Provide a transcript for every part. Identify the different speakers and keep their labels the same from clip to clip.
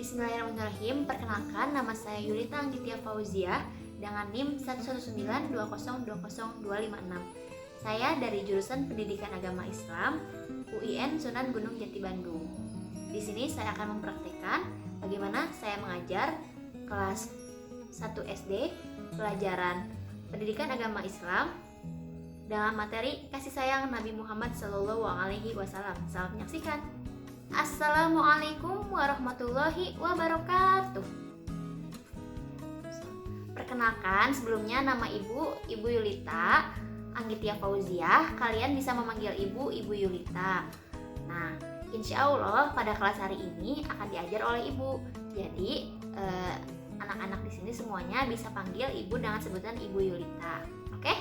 Speaker 1: Bismillahirrahmanirrahim. Perkenalkan, nama saya Yulita Anggitia Fauziah dengan NIM 119202056. Saya dari jurusan Pendidikan Agama Islam UIN Sunan Gunung Jati Bandung. Di sini saya akan mempraktikkan bagaimana saya mengajar kelas 1 SD pelajaran Pendidikan Agama Islam dengan materi kasih sayang Nabi Muhammad SAW. Selamat menyaksikan. Assalamualaikum warahmatullahi wabarakatuh. Perkenalkan, sebelumnya nama Ibu Yulita Anggitia Fauziah. Kalian bisa memanggil Ibu Yulita. Nah, insya Allah pada kelas hari ini akan diajar oleh Ibu. Jadi anak-anak di sini semuanya bisa panggil Ibu dengan sebutan Ibu Yulita. Oke?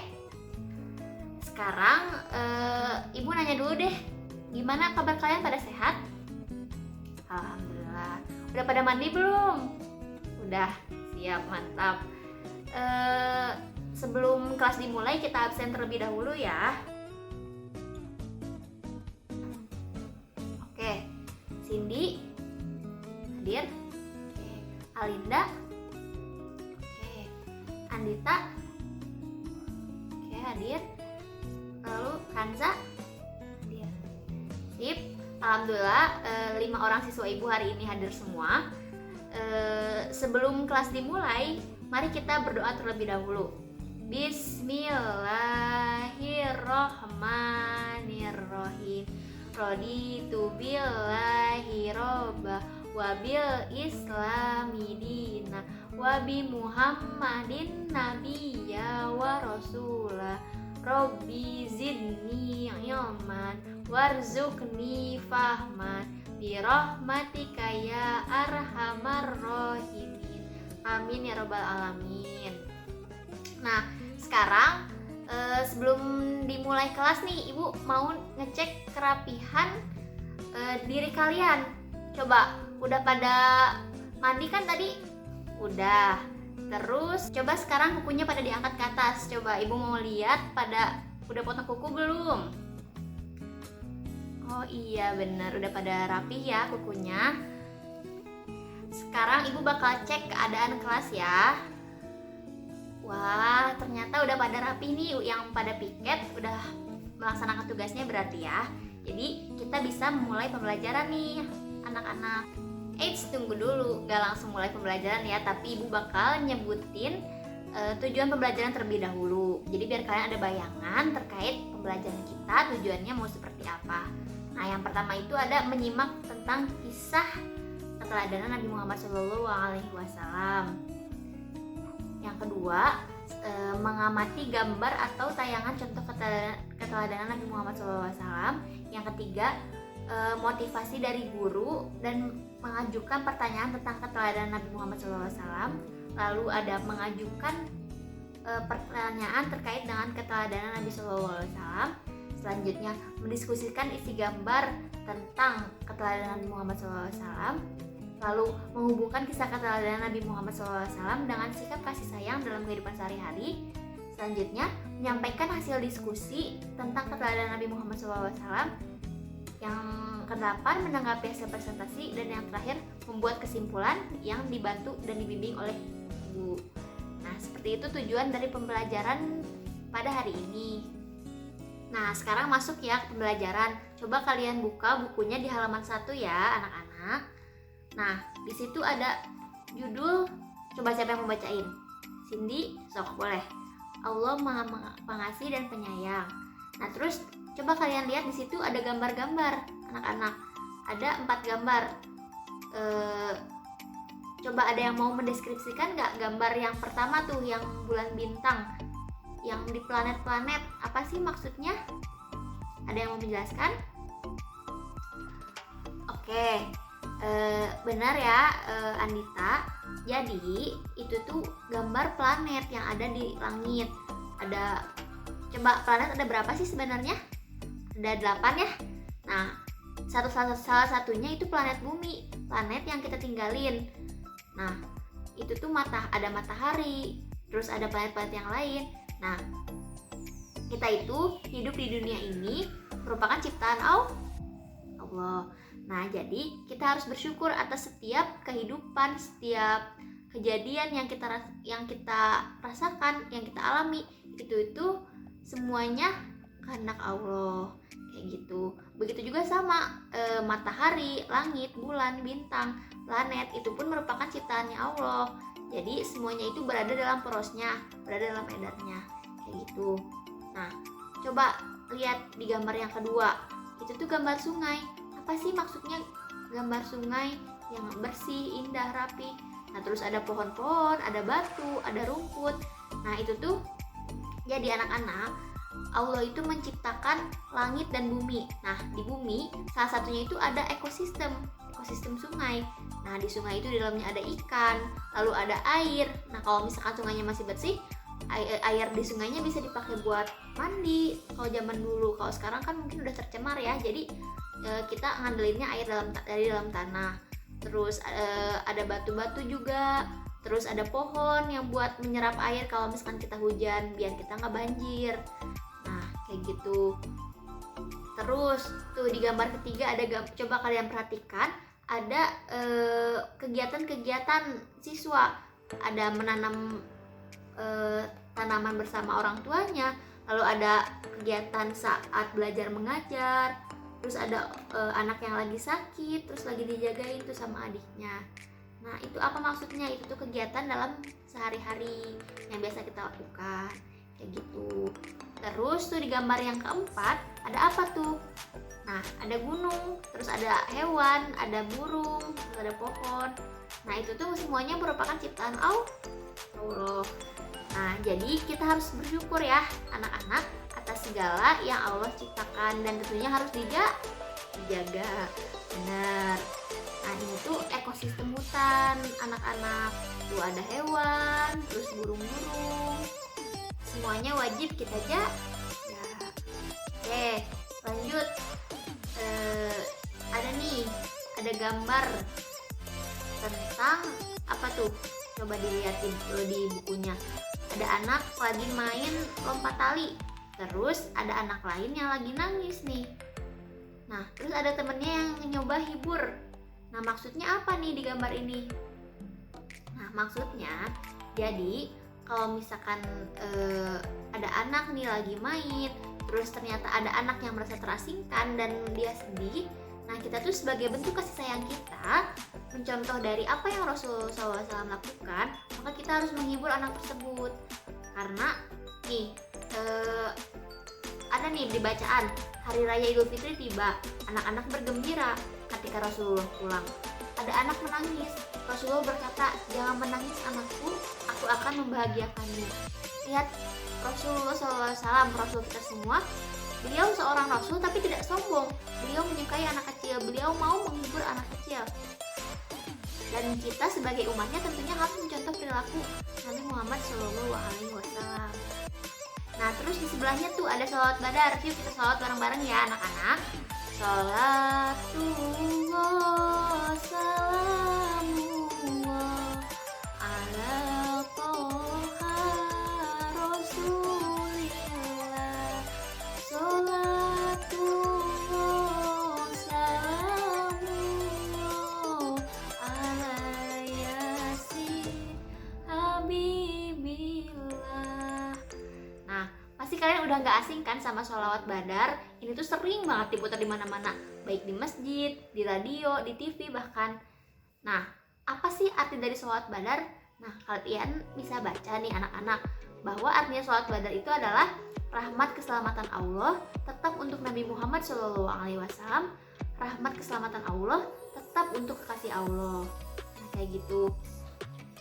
Speaker 1: Sekarang Ibu nanya dulu deh, gimana kabar kalian, pada sehat? Alhamdulillah. Udah pada mandi belum? Udah, siap, mantap. Sebelum kelas dimulai kita absen terlebih dahulu ya. Oke, Cindy hadir. Oke, Alinda. Oke, Andita. Oke, hadir. Lalu Kanza hadir. Sip. Alhamdulillah 5 orang siswa Ibu hari ini hadir semua. Sebelum kelas dimulai, mari kita berdoa terlebih dahulu. Bismillahirrohmanirrohim. Raditu billahi robba wa bil islami dina wa bi muhammadin nabiyya wa rasulah. Robbi zidni ilman warzuqni fahman birahmatika ya arhamar rahimin. Amin ya rabbal alamin. Nah, sekarang sebelum dimulai kelas nih, Ibu mau ngecek kerapihan diri kalian. Coba, udah pada mandi kan tadi? Udah. Terus coba sekarang kukunya pada diangkat ke atas. Coba Ibu mau lihat pada udah potong kuku belum? Oh iya benar, udah pada rapih ya kukunya. Sekarang Ibu bakal cek keadaan kelas ya. Wah, ternyata udah pada rapih nih, yang pada piket udah melaksanakan tugasnya berarti ya. Jadi kita bisa memulai pembelajaran nih anak-anak. Eits, tunggu dulu, gak langsung mulai pembelajaran ya, tapi Ibu bakal nyebutin tujuan pembelajaran terlebih dahulu. Jadi biar kalian ada bayangan terkait pembelajaran kita, tujuannya mau seperti apa. Nah, yang pertama itu ada menyimak tentang kisah keteladanan Nabi Muhammad SAW. Yang kedua, mengamati gambar atau tayangan contoh keteladanan Nabi Muhammad SAW. Yang ketiga, motivasi dari guru dan mengajukan pertanyaan tentang keteladanan Nabi Muhammad SAW. Lalu ada mengajukan pertanyaan terkait dengan keteladanan Nabi SAW. Selanjutnya mendiskusikan isi gambar tentang keteladanan Nabi Muhammad SAW. Lalu menghubungkan kisah keteladanan Nabi Muhammad SAW dengan sikap kasih sayang dalam kehidupan sehari-hari. Selanjutnya menyampaikan hasil diskusi tentang keteladanan Nabi Muhammad SAW. Yang kedelapan menanggapi hasil presentasi, dan yang terakhir membuat kesimpulan yang dibantu dan dibimbing oleh Ibu. Nah, seperti itu tujuan dari pembelajaran pada hari ini. Nah, sekarang masuk ya ke pembelajaran. Coba kalian buka bukunya di halaman 1 ya, anak-anak. Nah, di situ ada judul. Coba siapa yang mau bacain? Cindy, sok, boleh. Allah Maha Pengasih dan Penyayang. Nah, terus coba kalian lihat di situ ada gambar-gambar, anak-anak. Ada 4 gambar. Coba ada yang mau mendeskripsikan nggak gambar yang pertama tuh, yang bulan bintang, yang di planet-planet, apa sih maksudnya? Ada yang mau menjelaskan? Oke, benar ya Andita. Jadi itu tuh gambar planet yang ada di langit. Coba planet ada berapa sih sebenarnya? Ada 8 ya. Nah, salah satunya itu planet bumi, planet yang kita tinggalin. Nah, itu tuh ada matahari, terus ada planet-planet yang lain. Nah, kita itu hidup di dunia ini merupakan ciptaan Allah. Allah. Nah, jadi kita harus bersyukur atas setiap kehidupan, setiap kejadian yang kita rasakan, yang kita alami, itu semuanya kehendak Allah, kayak gitu. Begitu juga sama matahari, langit, bulan, bintang, planet, itu pun merupakan ciptaannya Allah. Jadi semuanya itu berada dalam porosnya, berada dalam edarnya, kayak gitu. Nah, coba lihat di gambar yang kedua, itu tuh gambar sungai. Apa sih maksudnya gambar sungai yang bersih, indah, rapi? Nah, terus ada pohon-pohon, ada batu, ada rumput. Nah, itu tuh jadi anak-anak, Allah itu menciptakan langit dan bumi. Nah, di bumi salah satunya itu ada ekosistem sungai. Nah, di sungai itu di dalamnya ada ikan, lalu ada air. Nah, kalau misalkan sungainya masih bersih, air di sungainya bisa dipakai buat mandi. Kalau zaman dulu, kalau sekarang kan mungkin udah tercemar ya. Jadi kita ngandelinnya air dari dalam tanah. Terus ada batu-batu juga. Terus ada pohon yang buat menyerap air kalau misalkan kita hujan, biar kita nggak banjir. Nah, kayak gitu. Terus tuh di gambar ketiga coba kalian perhatikan, ada kegiatan-kegiatan siswa. Ada menanam tanaman bersama orang tuanya, lalu ada kegiatan saat belajar mengajar, terus ada anak yang lagi sakit, terus lagi dijagain tuh sama adiknya. Nah, itu apa maksudnya? Itu tuh kegiatan dalam sehari-hari yang biasa kita lakukan, kayak gitu. Terus tuh di gambar yang keempat ada apa tuh? Nah, ada gunung, terus ada hewan, ada burung, terus ada pohon. Nah, itu tuh semuanya merupakan ciptaan Allah. Nah, jadi kita harus bersyukur ya anak-anak atas segala yang Allah ciptakan, dan tentunya harus dijaga. Benar. Nah, ini tuh ekosistem hutan anak-anak. Tuh ada hewan, terus burung-burung. Semuanya wajib kita jaga. Oke, lanjut. Ada gambar tentang apa tuh? Coba dilihatin di bukunya. Ada anak lagi main lompat tali. Terus ada anak lain yang lagi nangis nih. Nah, terus ada temennya yang nyoba hibur. Nah, maksudnya apa nih di gambar ini? Nah, maksudnya jadi kalau misalkan ada anak nih lagi main, terus ternyata ada anak yang merasa terasingkan dan dia sedih. Nah, kita tuh sebagai bentuk kasih sayang kita, mencontoh dari apa yang Rasulullah SAW lakukan, maka kita harus menghibur anak tersebut. Karena nih ada nih di bacaan, Hari Raya Idul Fitri tiba, anak-anak bergembira ketika Rasulullah pulang. Ada anak menangis, Rasulullah berkata, "Jangan menangis anakku, aku akan membahagiakanmu." Lihat, Rasulullah SAW, Rasul kita semua, beliau seorang Rasul tapi tidak sombong. Beliau menyukai anak kecil, beliau mau menghibur anak kecil. Dan kita sebagai umatnya tentunya harus mencontoh perilaku Nabi Muhammad SAW. Nah, terus di sebelahnya tuh ada sholawat badar. Yuk kita sholawat bareng-bareng ya anak-anak. Sholatullah salamullah ala toha rasulillah. Sholatullah salamullah ala yasin habibillah. Nah, pasti kalian udah gak asing kan sama sholawat badar. Ini tuh sering banget diputar di mana-mana, baik di masjid, di radio, di TV bahkan. Nah, apa sih arti dari sholawat badar? Nah, kalian bisa baca nih anak-anak, bahwa artinya sholawat badar itu adalah rahmat keselamatan Allah tetap untuk Nabi Muhammad SAW. Rahmat keselamatan Allah tetap untuk kekasih Allah. Nah, kayak gitu.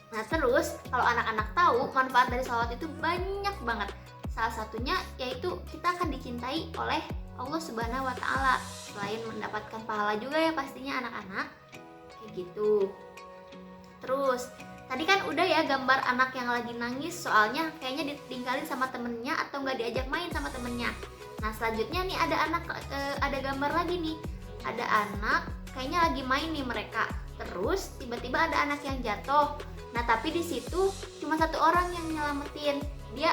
Speaker 1: Nah, terus kalau anak-anak tahu manfaat dari sholawat itu banyak banget. Salah satunya yaitu kita akan dicintai oleh Allah Subhanahu wa Ta'ala. Selain mendapatkan pahala juga ya pastinya anak-anak. Kayak gitu. Terus tadi kan udah ya gambar anak yang lagi nangis, soalnya kayaknya ditinggalin sama temennya atau nggak diajak main sama temennya. Nah, selanjutnya nih ada gambar lagi nih. Ada anak kayaknya lagi main nih mereka. Terus tiba-tiba ada anak yang jatuh. Nah, tapi di situ cuma satu orang yang nyelamatin. Dia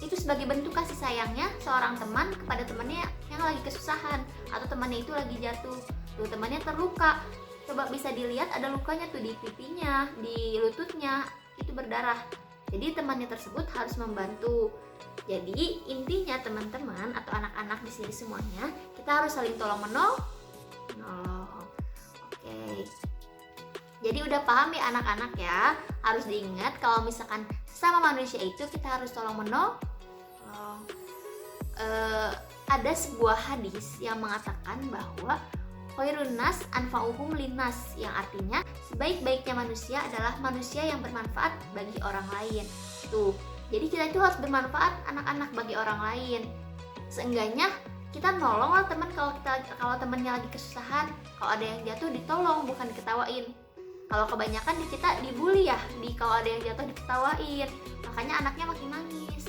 Speaker 1: itu sebagai bentuk kasih sayangnya seorang teman kepada temannya yang lagi kesusahan atau temannya itu lagi jatuh. Tuh temannya terluka. Coba bisa dilihat ada lukanya tuh di pipinya, di lututnya, itu berdarah. Jadi temannya tersebut harus membantu. Jadi intinya teman-teman atau anak-anak di sini semuanya, kita harus saling tolong menolong. Oke. Jadi udah paham ya anak-anak ya. Harus diingat kalau misalkan sama manusia itu kita harus tolong menolong. Ada sebuah hadis yang mengatakan bahwa khairun nas anfa'uhum linnas, yang artinya sebaik-baiknya manusia adalah manusia yang bermanfaat bagi orang lain. Tuh, jadi kita itu harus bermanfaat anak-anak bagi orang lain. Seenggaknya kita nolong lah teman kalau temannya lagi kesusahan, kalau ada yang jatuh ditolong bukan diketawain. Kalau kebanyakan di kita dibully ya, kalau ada yang jatuh diketawain, makanya anaknya makin nangis.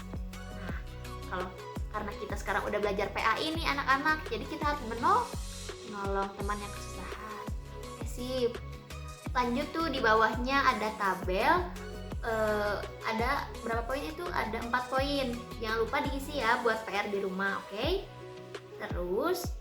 Speaker 1: Nah, karena kita sekarang udah belajar PAI nih anak-anak, jadi kita harus menolong teman yang kesusahan. Oke, sip. Lanjut tuh di bawahnya ada tabel, ada berapa poin itu? Ada 4 poin. Jangan lupa diisi ya buat PR di rumah, oke? Terus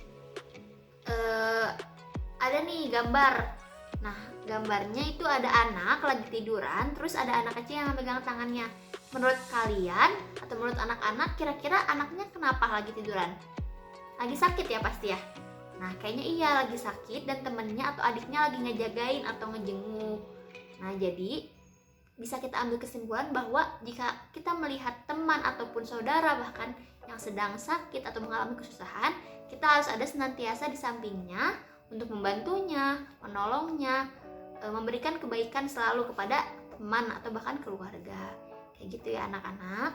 Speaker 1: ada nih gambar. Nah, gambarnya itu ada anak lagi tiduran, terus ada anak kecil yang megang tangannya. Menurut kalian atau menurut anak-anak, kira-kira anaknya kenapa lagi tiduran? Lagi sakit ya pasti ya? Nah, kayaknya iya lagi sakit dan temennya atau adiknya lagi ngejagain atau ngejenguk. Nah, jadi bisa kita ambil kesimpulan bahwa jika kita melihat teman ataupun saudara bahkan yang sedang sakit atau mengalami kesusahan, kita harus ada senantiasa di sampingnya untuk membantunya, menolongnya, memberikan kebaikan selalu kepada teman atau bahkan keluarga. Kayak gitu ya anak-anak.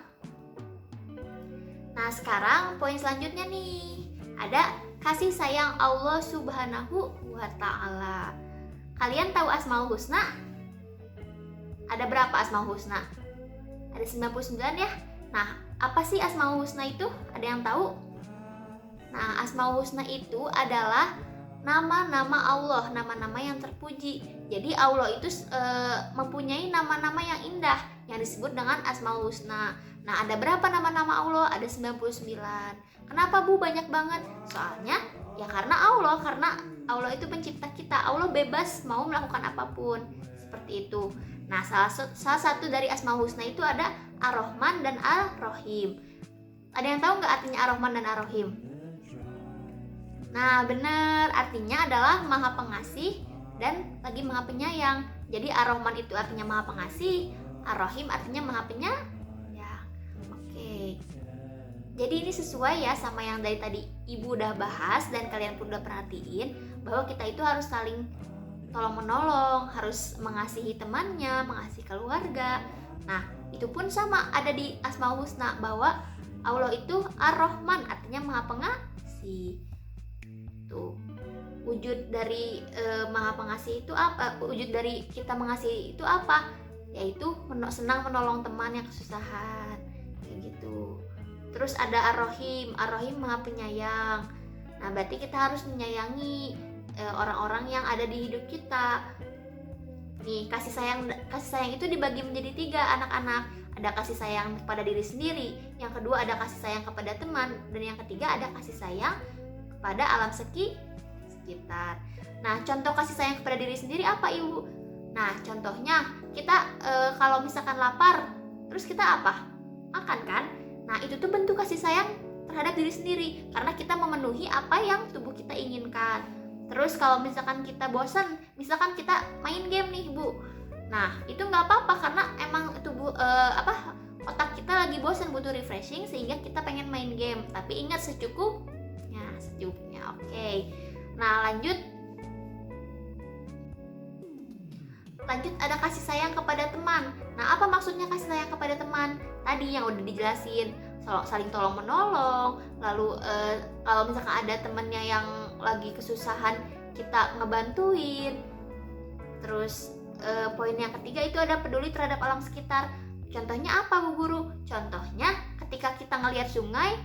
Speaker 1: Nah, sekarang poin selanjutnya nih. Ada kasih sayang Allah Subhanahu wa Ta'ala. Kalian tahu Asmaul Husna? Ada berapa Asmaul Husna? Ada 99 ya? Nah, apa sih Asmaul Husna itu? Ada yang tahu? Nah, Asmaul Husna itu adalah nama-nama Allah, nama-nama yang terpuji. Jadi Allah itu mempunyai nama-nama yang indah yang disebut dengan Asmaul Husna. Nah, ada berapa nama-nama Allah? Ada 99. Kenapa Bu banyak banget? Soalnya ya karena Allah itu pencipta kita. Allah bebas mau melakukan apapun. Seperti itu. Nah, salah satu dari Asmaul Husna itu ada Ar-Rahman dan Ar-Rahim. Ada yang tahu nggak artinya Ar-Rahman dan Ar-Rahim? Nah, benar, artinya adalah Maha Pengasih dan lagi Maha Penyayang. Jadi Ar-Rahman itu artinya Maha Pengasih, Ar-Rahim artinya Maha Penyayang. Oke. Jadi ini sesuai ya sama yang dari tadi Ibu udah bahas dan kalian pun udah perhatiin bahwa kita itu harus saling tolong menolong, harus mengasihi temannya, mengasihi keluarga. Nah, itu pun sama ada di Asmaul Husna bahwa Allah itu Ar-Rahman artinya Maha Pengasih. Tuh, wujud dari Maha Pengasih itu apa? Wujud dari kita mengasihi itu apa? Yaitu senang menolong teman yang kesusahan, kayak gitu. Terus ada Ar-Rahim, Ar-Rahim Maha Penyayang. Nah, berarti kita harus menyayangi orang-orang yang ada di hidup kita. Nih, kasih sayang itu dibagi menjadi 3 anak-anak. Ada kasih sayang kepada diri sendiri, yang kedua ada kasih sayang kepada teman, dan yang ketiga ada kasih sayang kepada alam sekitar. Nah, contoh kasih sayang kepada diri sendiri apa Ibu? Nah, contohnya kita kalau misalkan lapar, terus kita apa? Makan kan? Nah, itu tuh bentuk kasih sayang terhadap diri sendiri, karena kita memenuhi apa yang tubuh kita inginkan. Terus kalau misalkan kita bosan, misalkan kita main game nih Bu, nah itu nggak apa-apa karena emang tubuh otak kita lagi bosan butuh refreshing sehingga kita pengen main game. Tapi ingat secukupnya. Oke. Nah, lanjut ada kasih sayang kepada teman. Nah, apa maksudnya kasih sayang kepada teman? Tadi yang udah dijelasin, saling tolong menolong. Lalu kalau misalkan ada temennya yang lagi kesusahan, kita ngebantuin. Terus poin yang ketiga itu ada peduli terhadap alam sekitar. Contohnya apa Bu Guru? Contohnya ketika kita ngelihat sungai,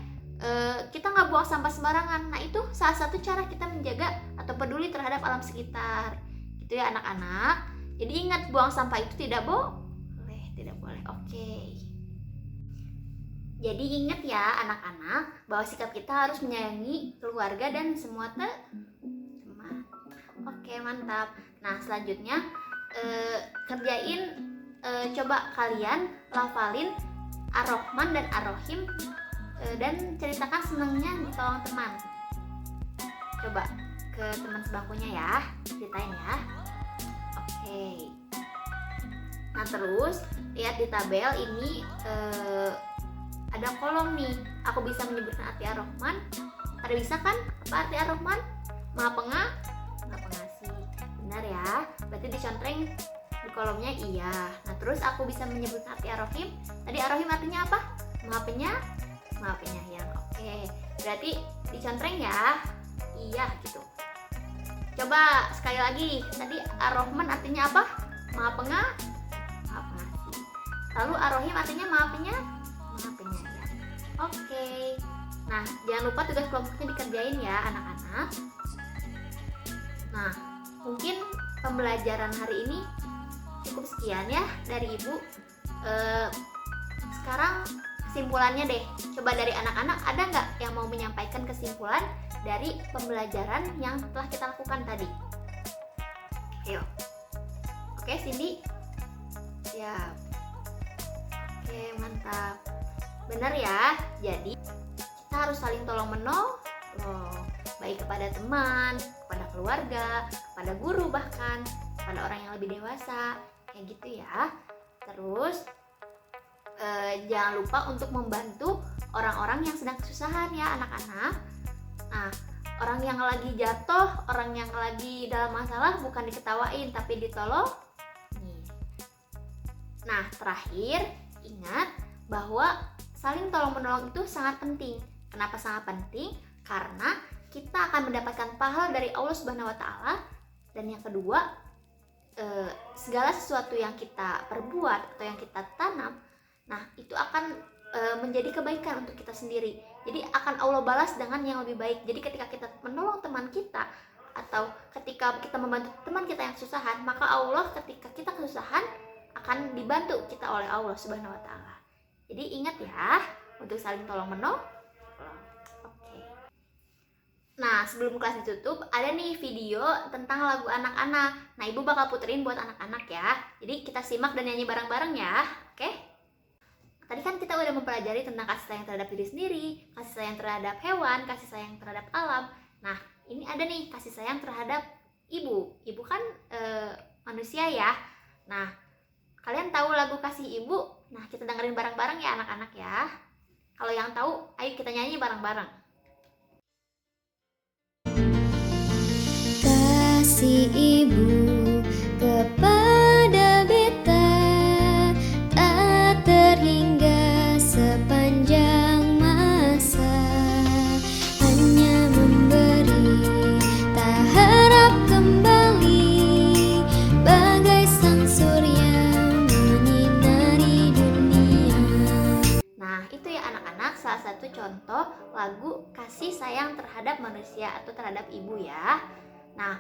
Speaker 1: kita nggak buang sampah sembarangan. Nah, itu salah satu cara kita menjaga atau peduli terhadap alam sekitar. Gitu ya anak-anak. Jadi ingat, buang sampah itu tidak boleh. Oke. Jadi ingat ya anak-anak, bahwa sikap kita harus menyayangi keluarga dan semua teman. Oke, mantap. Nah, selanjutnya kerjain, coba kalian lafalin Ar-Rahman dan Ar-Rahim, dan ceritakan senangnya ditolong teman. Coba ke teman sebangkunya ya, ceritain ya. Oke. Nah, terus lihat di tabel ini ada kolom nih. Aku bisa menyebutkan arti Ar-Rahman. Pada bisa kan apa arti Ar-Rahman? Maha pengasih. Benar ya. Berarti dicontreng di kolomnya iya. Nah, terus aku bisa menyebutkan arti Ar-Rahim. Tadi Ar-Rahim artinya apa? Maha penyayang. Oke. Berarti dicontreng ya. Iya gitu. Coba sekali lagi. Tadi Ar-Rahman artinya apa? Maha pengasih. Lalu Ar-Rahim artinya maha penyayang. Oke. Nah, jangan lupa tugas kelompoknya dikerjain ya anak-anak. Nah, mungkin pembelajaran hari ini cukup sekian ya dari Ibu. Sekarang kesimpulannya deh. Coba dari anak-anak ada nggak yang mau menyampaikan kesimpulan dari pembelajaran yang telah kita lakukan tadi? Ayo. Oke, Cindy. Siap. Oke, mantap. Benar ya. Jadi kita harus saling tolong menolong, baik kepada teman, kepada keluarga, kepada guru, bahkan kepada orang yang lebih dewasa, kayak gitu ya. Terus jangan lupa untuk membantu orang-orang yang sedang kesusahan ya anak-anak. Nah, orang yang lagi jatuh, orang yang lagi dalam masalah bukan diketawain tapi ditolong. Nah, terakhir ingat bahwa saling tolong-menolong itu sangat penting. Kenapa sangat penting? Karena kita akan mendapatkan pahala dari Allah Subhanahu wa Ta'ala. Dan yang kedua, segala sesuatu yang kita perbuat atau yang kita tanam, nah itu akan menjadi kebaikan untuk kita sendiri. Jadi akan Allah balas dengan yang lebih baik. Jadi ketika kita menolong teman kita atau ketika kita membantu teman kita yang kesusahan, maka Allah ketika kita kesusahan akan dibantu kita oleh Allah Subhanahu wa Ta'ala. Jadi ingat ya, untuk saling tolong menolong. Oke. Nah, sebelum kelas ditutup, ada nih video tentang lagu anak-anak. Nah, Ibu bakal puterin buat anak-anak ya. Jadi kita simak dan nyanyi bareng-bareng ya. Oke? Tadi kan kita udah mempelajari tentang kasih sayang terhadap diri sendiri, kasih sayang terhadap hewan, kasih sayang terhadap alam. Nah, ini ada nih kasih sayang terhadap ibu. Ibu kan manusia ya. Nah, kalian tahu lagu Kasih Ibu? Nah, kita dengerin bareng-bareng ya anak-anak ya. Kalau yang tahu, ayo kita nyanyi bareng-bareng.
Speaker 2: Kasih ibu kepada beta tak terhingga sepanjang masa, hanya memberi tak harap kembali, bagai sang surya menyinari dunia.
Speaker 1: Nah, itu ya anak-anak, salah satu contoh lagu kasih sayang terhadap manusia atau terhadap ibu ya. Nah,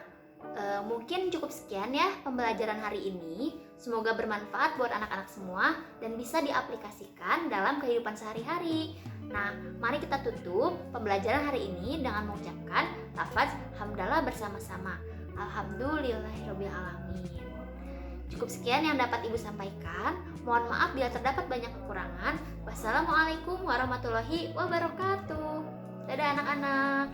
Speaker 1: mungkin cukup sekian ya pembelajaran hari ini. Semoga bermanfaat buat anak-anak semua dan bisa diaplikasikan dalam kehidupan sehari-hari. Nah, mari kita tutup pembelajaran hari ini dengan mengucapkan lafaz hamdalah bersama-sama. Alhamdulillahirobbilalamin. Cukup sekian yang dapat Ibu sampaikan. Mohon maaf bila terdapat banyak kekurangan. Wassalamualaikum warahmatullahi wabarakatuh. Dadah anak-anak.